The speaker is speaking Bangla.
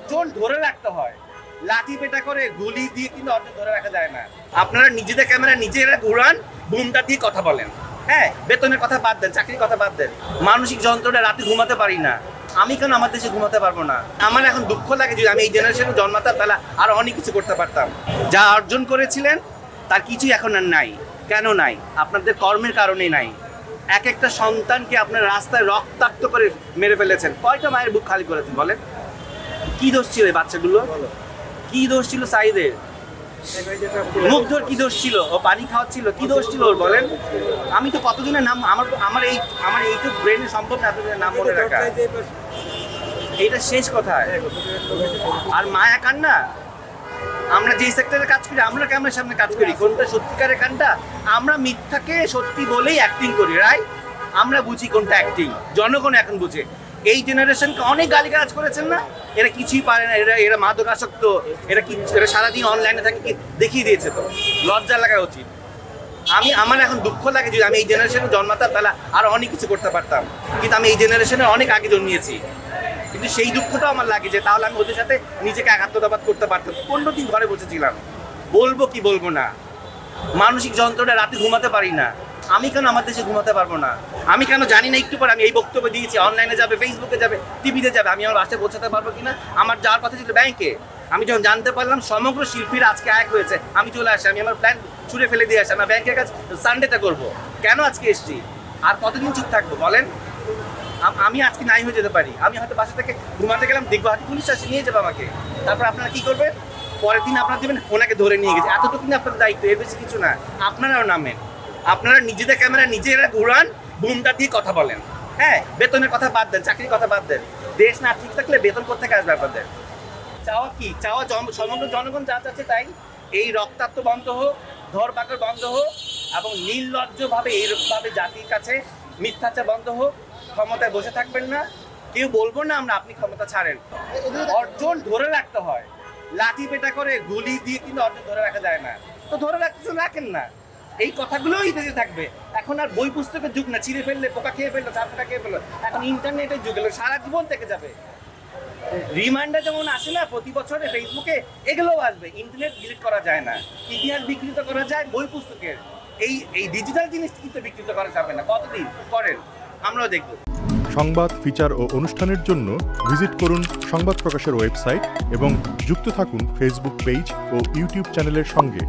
অর্জন ধরে রাখতে হয়, লাঠি পেটা করে গুলি দিয়ে কিন্তু অর্জন ধরে রাখা যায় না। আপনারা নিজেদের ক্যামেরা নিজেরা ঘুরান, বুমটা দিয়ে কথা বলেন। হ্যাঁ, বেতনের কথা বাদ দেন, চাকরির কথা বাদ দেন। মানসিক যন্ত্রণা, রাতে ঘুমাতে পারি না। আমি কেন আমার দেশে ঘুমাতে পারবো না? আমার এখন দুঃখ লাগে যদি আমি এই জেনারেশনে জন্মাতাম, তাহলে আরো অনেক কিছু করতে পারতাম। যা অর্জন করেছিলেন তার কিছুই এখন আর নাই। কেন নাই? আপনাদের কর্মের কারণেই নাই। এক একটা সন্তানকে আপনার রাস্তায় রক্তাক্ত করে মেরে ফেলেছেন। কয়টা মায়ের বুক খালি করেছেন বলেন? কি দোষ ছিল এই বাচ্চাগুলো? কি দোষ ছিল সাইদের? মুগ্ধর কি দোষ ছিল? ও পানি খাওয়াচ্ছিল, কি দোষ ছিল ওর বলেন? আমি তো কতজনের নাম, আমার এইটুক ব্রেনে সম্ভব না এতজনের নাম মনে রাখা। এইটা শেষ কোথায়? আর মায়া কান্না, আমরা যে সেক্টরে কাজ করি, আমরা ক্যামেরার সামনে কাজ করি, কোনটা সত্যিকারের কান্না? আমরা মিথ্যাকে সত্যি বলেই অ্যাক্টিং করি, রাইট? আমরা বুঝি কোনটা অ্যাক্টিং, জনগণ এখন বুঝে। এই জেনারেশনকে অনেক গালিগালাজ করেছেন না, এরা কিছুই পারে না, এরা মাদকাসক্ত, এরা সারাদিন অনলাইনে থাকে, কি দেখিয়ে দিয়েছে। তো লজ্জা লাগা উচিত। আমার এখন দুঃখ লাগে যদি আমি এই জেনারেশনে জন্মাতাম, তাহলে আরো অনেক কিছু করতে পারতাম। কিন্তু আমি এই জেনারেশনে অনেক আগে জন্মিয়েছি, কিন্তু সেই দুঃখটাও আমার লাগে যে তাহলে আমি ওদের সাথে নিজেকে একাত্মতাবাদ করতে পারতাম। 15 দিন ঘরে বসেছিলাম, বলবো কি বলবো না। মানসিক যন্ত্রণা, রাতে ঘুমাতে পারি না। আমি কেন আমার দেশে ঘুমাতে পারবো না? আমি কেন জানি না একটু পরে আমি এই বক্তব্য দিয়েছি, অনলাইনে যাবে, ফেসবুকে যাবে, টিভিতে যাবে, আমি আমার বাসায় পৌঁছাতে পারবো কিনা? আমার যাওয়ার কথা ছিল ব্যাংকে। আমি যখন জানতে পারলাম সমগ্র শিল্পীরা আজকে এক হয়েছে, আমি চলে আসি, আমি আমার প্ল্যান ছুড়ে ফেলে দিয়ে আসি, আমার ব্যাংকের কাজ সানডেতে করবো। কেন আজকে এসছি? আর কতদিন চুপ থাকবো বলেন? আমি আজকে নাই হয়ে যেতে পারি। আমি হয়তো বাসা থেকে ঘুমাতে গেলাম, দেখবো হয়তো পুলিশ আসে, নিয়ে যাবে আমাকে। তারপর আপনারা কি করবেন? পরের দিন আপনারা দেবেন ওনাকে ধরে নিয়ে গেছে। এতটুকুনি আপনাদের দায়িত্ব, এর বেশি কিছু না। আপনারাও নামেন, আপনারা নিজেদের ক্যামেরা নিজেরা ঘুরান, বুমটা দিয়ে কথা বলেন। হ্যাঁ, বেতনের কথা বাদ দেন, চাকরির কথা বাদ দেন। দেশ না ঠিক থাকলে বেতন কোত্থেকে আসবে আপনাদের? চাওয়া কি? চাওয়া সমগ্র জনগণ যা চাচ্ছে তাই। এই রক্তাক্ত বন্ধ হোক, ধরপাকড় বন্ধ হোক, এবং নির্লজ্জভাবে এইরকমভাবে জাতির কাছে মিথ্যাচার বন্ধ হোক। ক্ষমতায় বসে থাকবেন না, কেউ বলবো না আমরা আপনি ক্ষমতা ছাড়েন। অর্জন ধরে রাখতে হয়, লাঠি পেটা করে গুলি দিয়ে কিন্তু অর্জন ধরে রাখা যায় না। তো ধরে রাখতে রাখেন না, এই কথাগুলোই দেশে থাকবে। এখন আর বই পুস্তকের যুগ না, ছিঁড়ে ফেললে পোকা খেয়ে ফেললো, চার পোকা খেয়ে ফেললো। এখন ইন্টারনেটের যুগ এলো, সারা জীবন থেকে যাবে। রিমাইন্ডার যেমন আসে না প্রতি বছরে ফেসবুকে, এগুলোও আসবে। ইন্টারনেট ডিলিট করা যায় না, ইতিহাস বিকৃত করা যায় বই পুস্তকের। এই ডিজিটাল জিনিস কিন্তু বিকৃত করা যাবে না। কতদিন করেন আমরাও দেখব। সংবাদ, ফিচার ও অনুষ্ঠানের জন্য ভিজিট করুন সংবাদ প্রকাশের ওয়েবসাইট এবং যুক্ত থাকুন ফেসবুক পেজ ও ইউটিউব চ্যানেলের সঙ্গে।